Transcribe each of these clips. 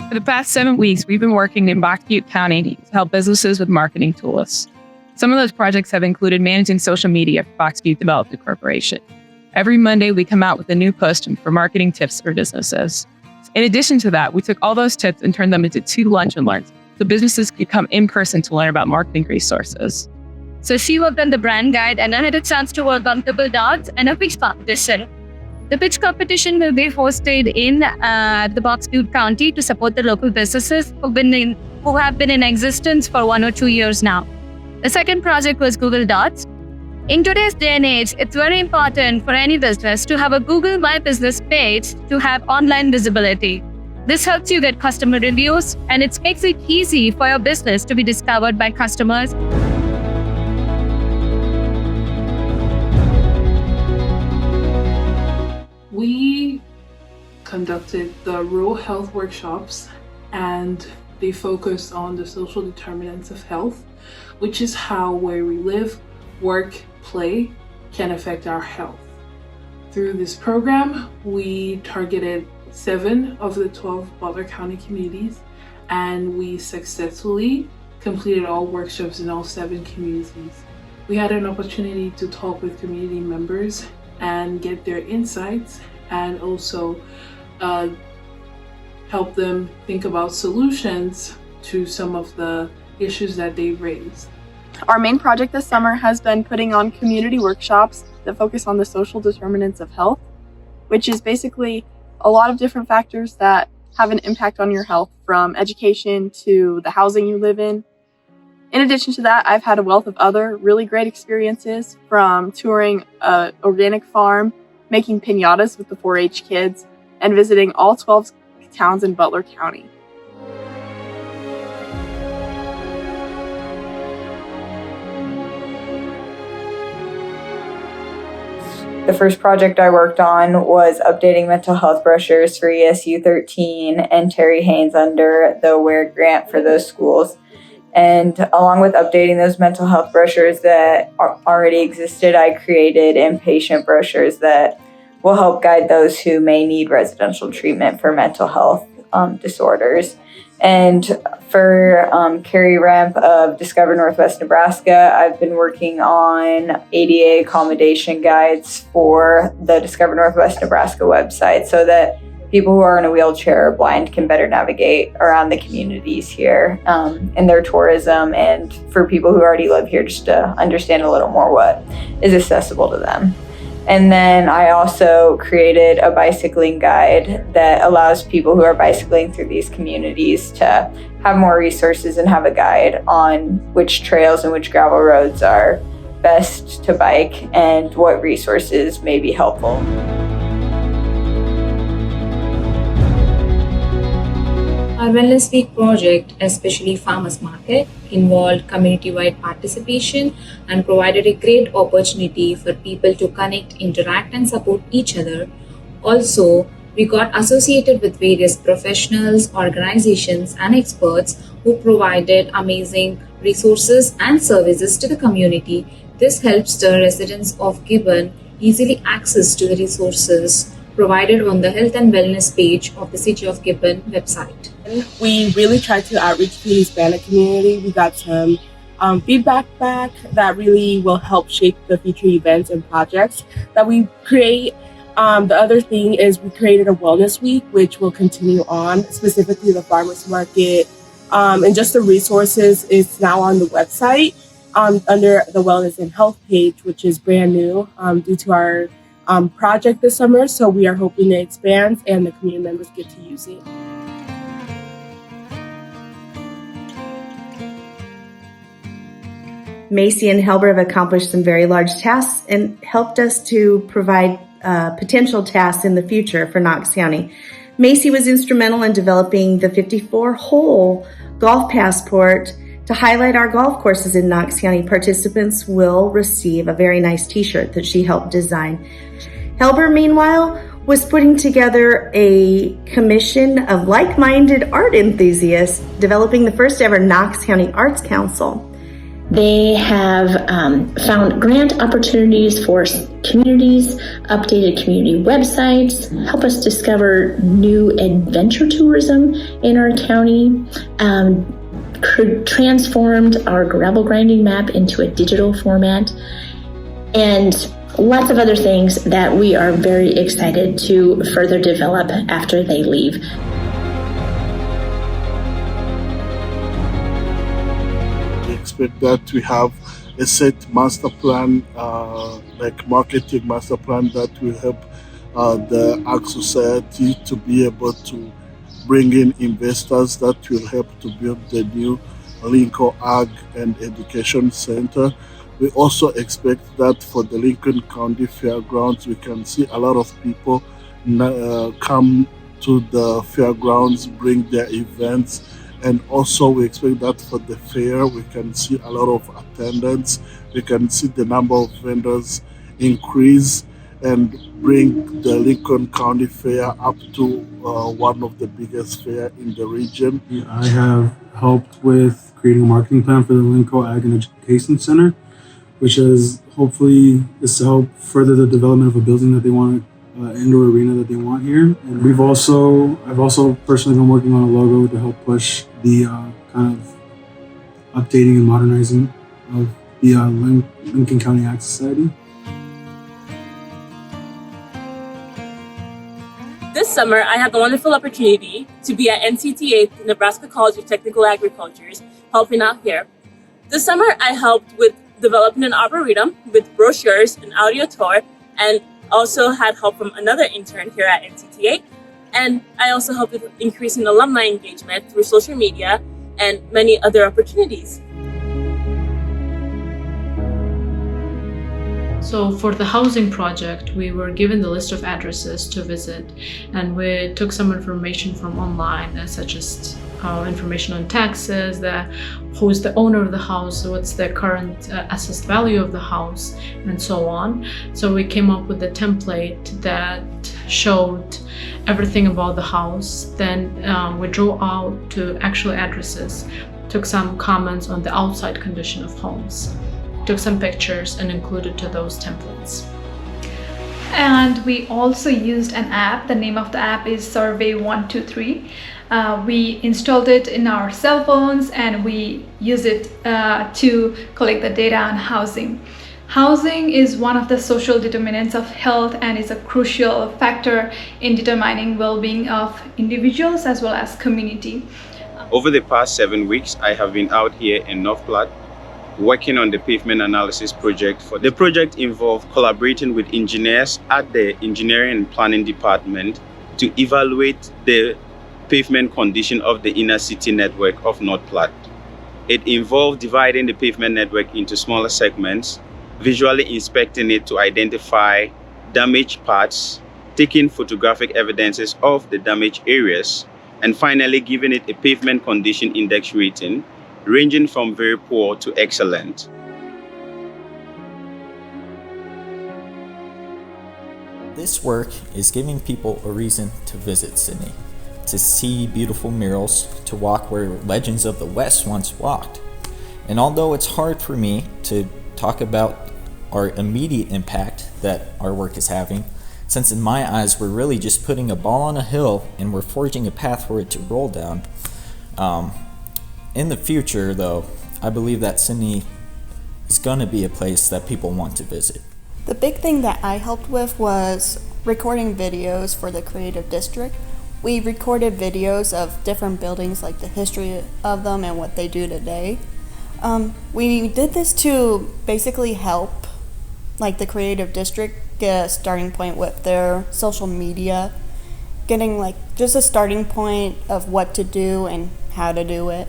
For the past 7 weeks, we've been working in Box Butte County to help businesses with marketing tools. Some of those projects have included managing social media for Box Butte Development Corporation. Every Monday, we come out with a new post for marketing tips for businesses. In addition to that, we took all those tips and turned them into 2 lunch and learns so businesses could come in person to learn about marketing resources. So she worked on the brand guide and I had a chance to work on double dots and a pitch competition. The pitch competition will be hosted in the Box Butte County to support the local businesses who have been in existence for 1 or 2 years now. The second project was Google Dots. In today's day and age, it's very important for any business to have a Google My Business page to have online visibility. This helps you get customer reviews and it makes it easy for your business to be discovered by customers. We conducted the rural health workshops and they focused on the social determinants of health, which is how where we live, work, play can affect our health. Through this program, we targeted 7 of the 12 Butler County communities and we successfully completed all workshops in all 7 communities. We had an opportunity to talk with community members and get their insights and also help them think about solutions to some of the issues that they raised. Our main project this summer has been putting on community workshops that focus on the social determinants of health, which is basically a lot of different factors that have an impact on your health, from education to the housing you live in. In addition to that, I've had a wealth of other really great experiences, from touring an organic farm, making piñatas with the 4-H kids, and visiting all 12 towns in Butler County. The first project I worked on was updating mental health brochures for ESU 13 and Terry Haynes under the AWARE grant for those schools. And along with updating those mental health brochures that already existed, I created inpatient brochures that will help guide those who may need residential treatment for mental health disorders. And for Carrie Remp of Discover Northwest Nebraska, I've been working on ADA accommodation guides for the Discover Northwest Nebraska website so that people who are in a wheelchair or blind can better navigate around the communities here in their tourism, and for people who already live here just to understand a little more what is accessible to them. And then I also created a bicycling guide that allows people who are bicycling through these communities to have more resources and have a guide on which trails and which gravel roads are best to bike and what resources may be helpful. Our Wellness Week project, especially Farmers Market, involved community-wide participation and provided a great opportunity for people to connect, interact, and support each other. Also, we got associated with various professionals, organizations, and experts who provided amazing resources and services to the community. This helps the residents of Gibbon easily access to the resources provided on the Health and Wellness page of the City of Gibbon website. We really tried to outreach to the Hispanic community. We got some feedback back that really will help shape the future events and projects that we create. The other thing is we created a Wellness Week, which will continue on, specifically the farmers market. And just the resources is now on the website under the Wellness and Health page, which is brand new due to our project this summer. So we are hoping it expands and the community members get to use it. MAYCEE and Helber have accomplished some very large tasks and helped us to provide potential tasks in the future for Knox County. MAYCEE was instrumental in developing the 54-hole golf passport to highlight our golf courses in Knox County. Participants will receive a very nice t-shirt that she helped design. Helber, meanwhile, was putting together a commission of like-minded art enthusiasts, developing the first ever Knox County Arts Council. They have found grant opportunities for communities, updated community websites, help us discover new adventure tourism in our county, transformed our gravel grinding map into a digital format, and lots of other things that we are very excited to further develop after they leave. Expect that we have a set master plan, like marketing master plan, that will help the Ag Society to be able to bring in investors that will help to build the new Lincoln Ag and Education Center. We also expect that for the Lincoln County Fairgrounds, we can see a lot of people come to the fairgrounds, bring their events. And also we expect that for the fair, we can see a lot of attendance. We can see the number of vendors increase and bring the Lincoln County Fair up to one of the biggest fair in the region. I have helped with creating a marketing plan for the Lincoln Ag and Education Center, which is hopefully is to help further the development of a building that they want, indoor arena that they want here. And I've also personally been working on a logo to help push the kind of updating and modernizing of the Lincoln County Ag Society. This summer, I had the wonderful opportunity to be at NCTA, Nebraska College of Technical Agriculture, helping out here. This summer, I helped with developing an arboretum with brochures and audio tour, and also had help from another intern here at NCTA. And I also helped with increasing alumni engagement through social media and many other opportunities. So for the housing project, we were given the list of addresses to visit, and we took some information from online, such as information on taxes, who's the owner of the house, what's the current assessed value of the house, and so on. So we came up with a template that showed everything about the house. Then we drew out to actual addresses, took some comments on the outside condition of homes, took some pictures and included to those templates. And we also used an app. The name of the app is Survey 123. We installed it in our cell phones and we use it to collect the data on housing. Housing is one of the social determinants of health and is a crucial factor in determining well-being of individuals as well as community. Over the past 7 weeks, I have been out here in North Platte working on the pavement analysis project. The project involved collaborating with engineers at the engineering and planning department to evaluate the pavement condition of the inner city network of North Platte. It involved dividing the pavement network into smaller segments, visually inspecting it to identify damaged parts, taking photographic evidences of the damaged areas, and finally giving it a pavement condition index rating ranging from very poor to excellent. This work is giving people a reason to visit Sydney, to see beautiful murals, to walk where legends of the West once walked. And although it's hard for me to talk about our immediate impact that our work is having, since in my eyes we're really just putting a ball on a hill and we're forging a path for it to roll down. In the future, though, I believe that Sydney is going to be a place that people want to visit. The big thing that I helped with was recording videos for the Creative District. We recorded videos of different buildings, like the history of them and what they do today. We did this to basically help like the Creative District get a starting point with their social media, getting like just a starting point of what to do and how to do it.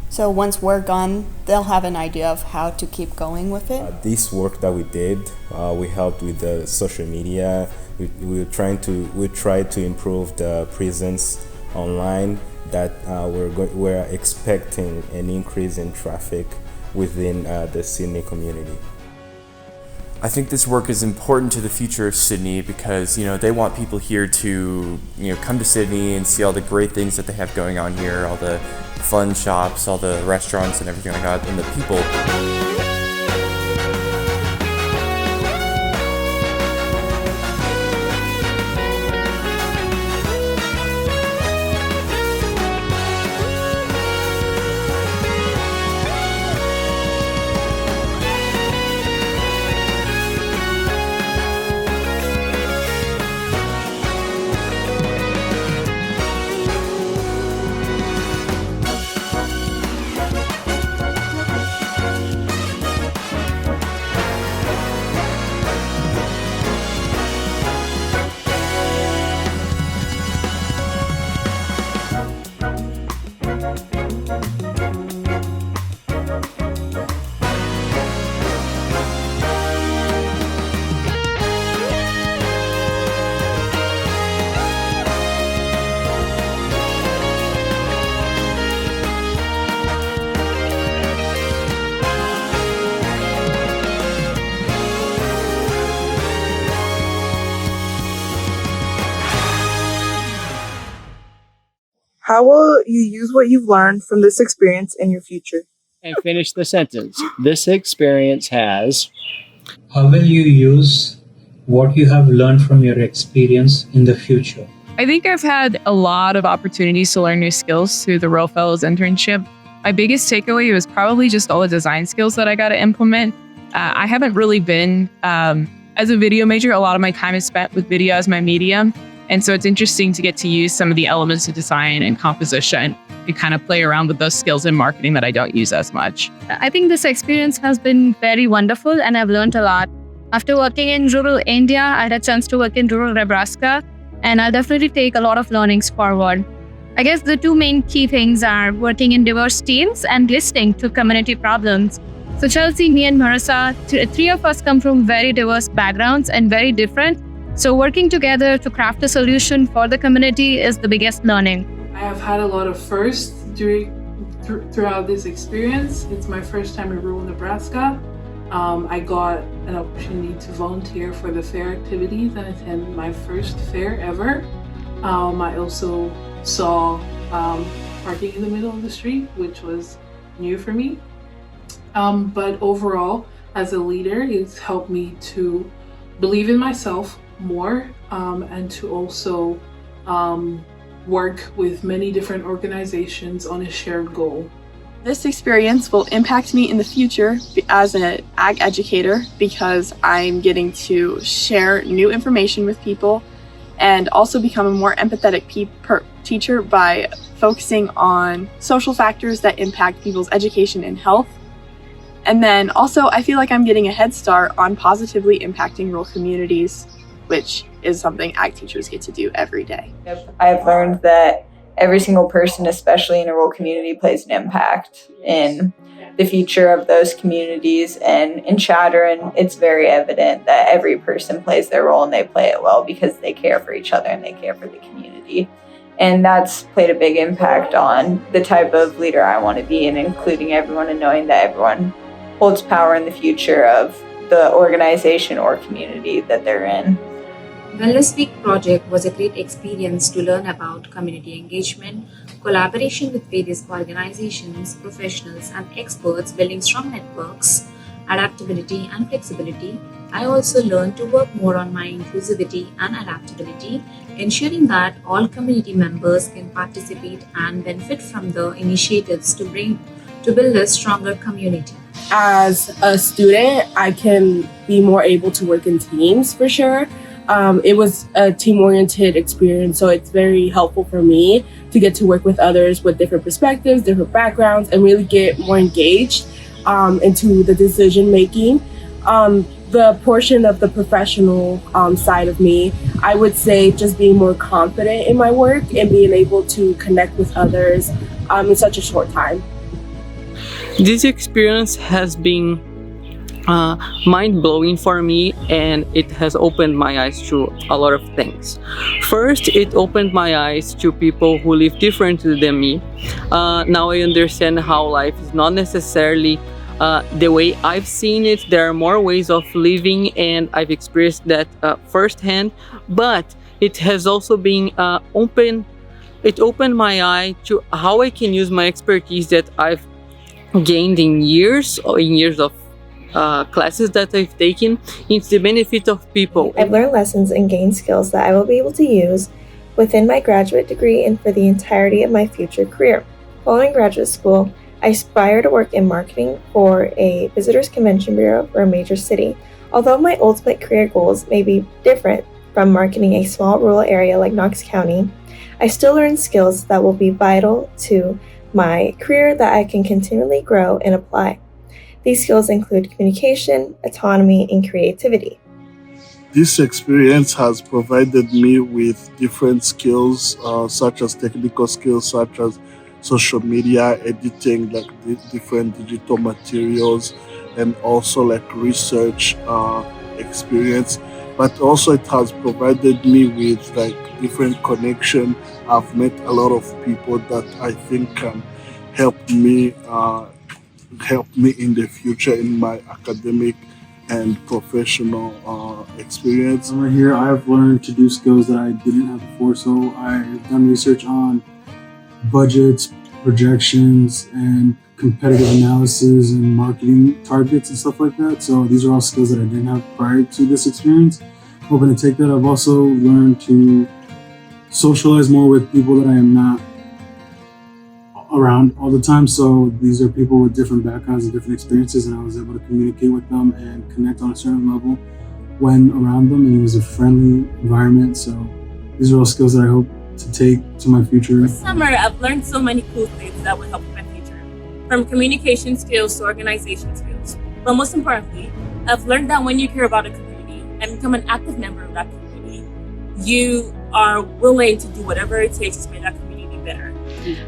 So once we're gone, they'll have an idea of how to keep going with it. This work that we did, we helped with the social media. We tried to improve the presence online. That we're expecting an increase in traffic within the Sydney community. I think this work is important to the future of Sydney because, they want people here to, come to Sydney and see all the great things that they have going on here, all the fun shops, all the restaurants and everything like that, and the people. How will you use what you've learned from this experience in your future? And finish the sentence. This experience has. How will you use what you have learned from your experience in the future? I think I've had a lot of opportunities to learn new skills through the Rural Fellows internship. My biggest takeaway was probably just all the design skills that I got to implement. I haven't really been, as a video major, a lot of my time is spent with video as my medium. And so it's interesting to get to use some of the elements of design and composition to kind of play around with those skills in marketing that I don't use as much. I think this experience has been very wonderful and I've learned a lot. After working in rural India, I had a chance to work in rural Nebraska, and I'll definitely take a lot of learnings forward. I guess the two main key things are working in diverse teams and listening to community problems. So Chelsea, me and Marissa, three of us come from very diverse backgrounds and very different. So working together to craft a solution for the community is the biggest learning. I have had a lot of firsts throughout this experience. It's my first time in rural Nebraska. I got an opportunity to volunteer for the fair activities and attend my first fair ever. I also saw parking in the middle of the street, which was new for me. But overall, as a leader, it's helped me to believe in myself more and to also work with many different organizations on a shared goal. This experience will impact me in the future as an ag educator because I'm getting to share new information with people and also become a more empathetic teacher by focusing on social factors that impact people's education and health. And then also I feel like I'm getting a head start on positively impacting rural communities, which is something ag teachers get to do every day. I've learned that every single person, especially in a rural community, plays an impact in the future of those communities. And in Chadron, it's very evident that every person plays their role and they play it well because they care for each other and they care for the community. And that's played a big impact on the type of leader I want to be, and including everyone and knowing that everyone holds power in the future of the organization or community that they're in. Wellness Week project was a great experience to learn about community engagement, collaboration with various organizations, professionals, and experts, building strong networks, adaptability and flexibility. I also learned to work more on my inclusivity and adaptability, ensuring that all community members can participate and benefit from the initiatives to build a stronger community. As a student, I can be more able to work in teams for sure. It was a team-oriented experience, so it's very helpful for me to get to work with others with different perspectives, different backgrounds, and really get more engaged into the decision-making. The portion of the professional side of me, I would say just being more confident in my work and being able to connect with others in such a short time. This experience has been mind-blowing for me, and it has opened my eyes to a lot of things. First, it opened my eyes to people who live differently than me. Now I understand how life is not necessarily the way I've seen it. There are more ways of living, and I've experienced that firsthand, but it has also been open it opened my eye to how I can use my expertise that I've gained in years of classes that I've taken into the benefit of people. I've learned lessons and gained skills that I will be able to use within my graduate degree and for the entirety of my future career. Following graduate school, I aspire to work in marketing for a visitors convention bureau for a major city. Although my ultimate career goals may be different from marketing a small rural area like Knox County, I still learn skills that will be vital to my career that I can continually grow and apply. These skills include communication, autonomy, and creativity. This experience has provided me with different skills, such as technical skills, such as social media, editing, like different digital materials, and also like research experience. But also it has provided me with like different connection. I've met a lot of people that I think can help me in the future in my academic and professional experience. Right here, I've learned to do skills that I didn't have before. So I've done research on budgets, projections, and competitive analysis and marketing targets and stuff like that. So these are all skills that I didn't have prior to this experience. Hoping to take that. I've also learned to socialize more with people that I am not around all the time. So these are people with different backgrounds and different experiences, and I was able to communicate with them and connect on a certain level when around them, and it was a friendly environment. So these are all skills that I hope to take to my future. This summer, I've learned so many cool things that will help in my future, from communication skills to organization skills. But most importantly, I've learned that when you care about a community and become an active member of that community, you are willing to do whatever it takes to make that community better.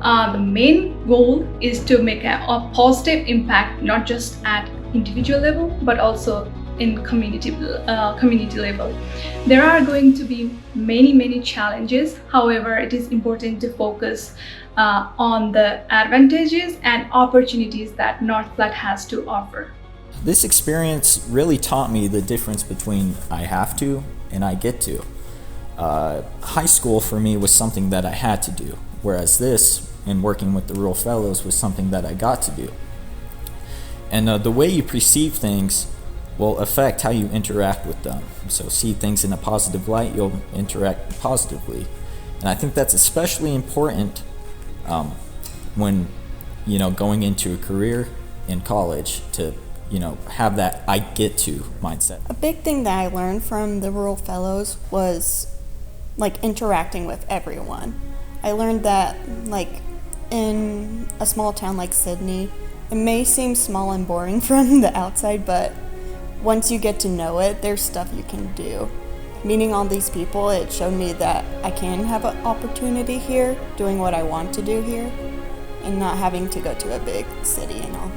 The main goal is to make a positive impact, not just at individual level, but also in community level. There are going to be many challenges. However, it is important to focus on the advantages and opportunities that North Platte has to offer. This experience really taught me the difference between I have to and I get to. High school for me was something that I had to do, whereas this, and working with the Rural Fellows, was something that I got to do. And the way you perceive things will affect how you interact with them. So see things in a positive light, you'll interact positively. And I think that's especially important when, going into a career in college to, have that I get to mindset. A big thing that I learned from the Rural Fellows was interacting with everyone. I learned that in a small town like Sydney, it may seem small and boring from the outside, but once you get to know it, there's stuff you can do. Meeting all these people, it showed me that I can have an opportunity here, doing what I want to do here, and not having to go to a big city and all.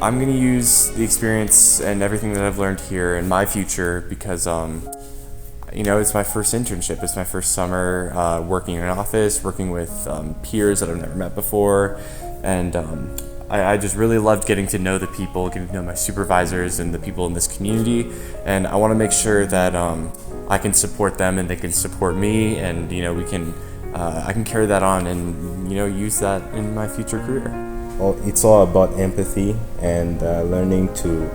I'm going to use the experience and everything that I've learned here in my future because, it's my first internship. It's my first summer working in an office, working with peers that I've never met before, and I just really loved getting to know the people, getting to know my supervisors and the people in this community, and I want to make sure that I can support them and they can support me, and I can carry that on and use that in my future career. Well, it's all about empathy and learning to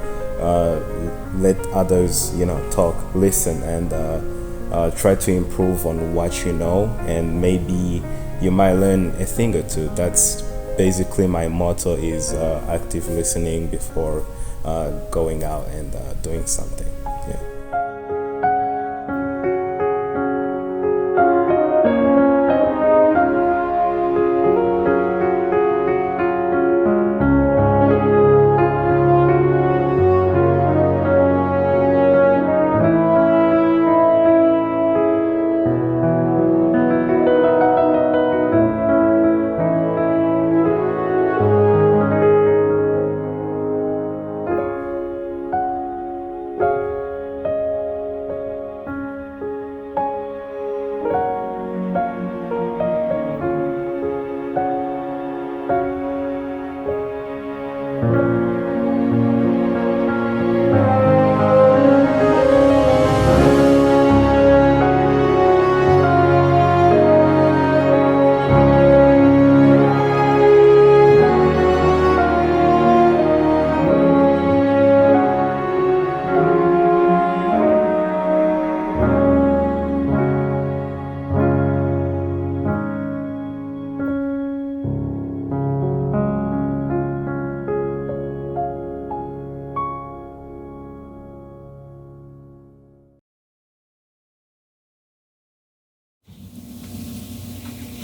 let others, talk, listen, and try to improve on what you know, and maybe you might learn a thing or two. That's basically my motto, is active listening before going out and doing something. Yeah.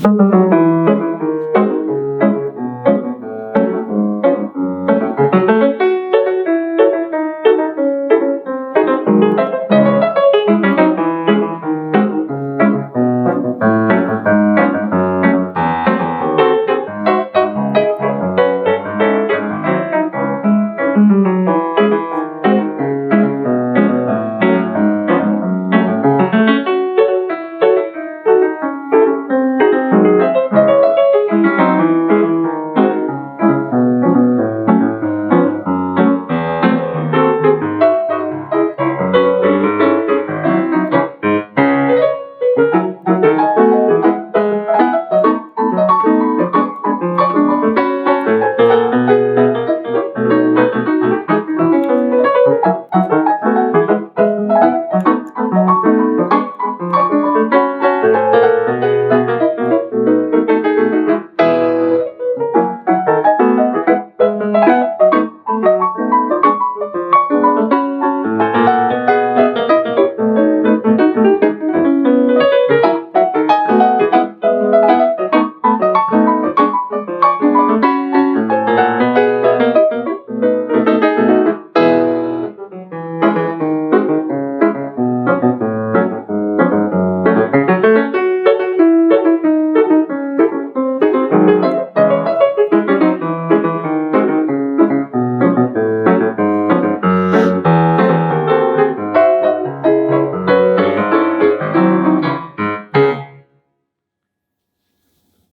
you.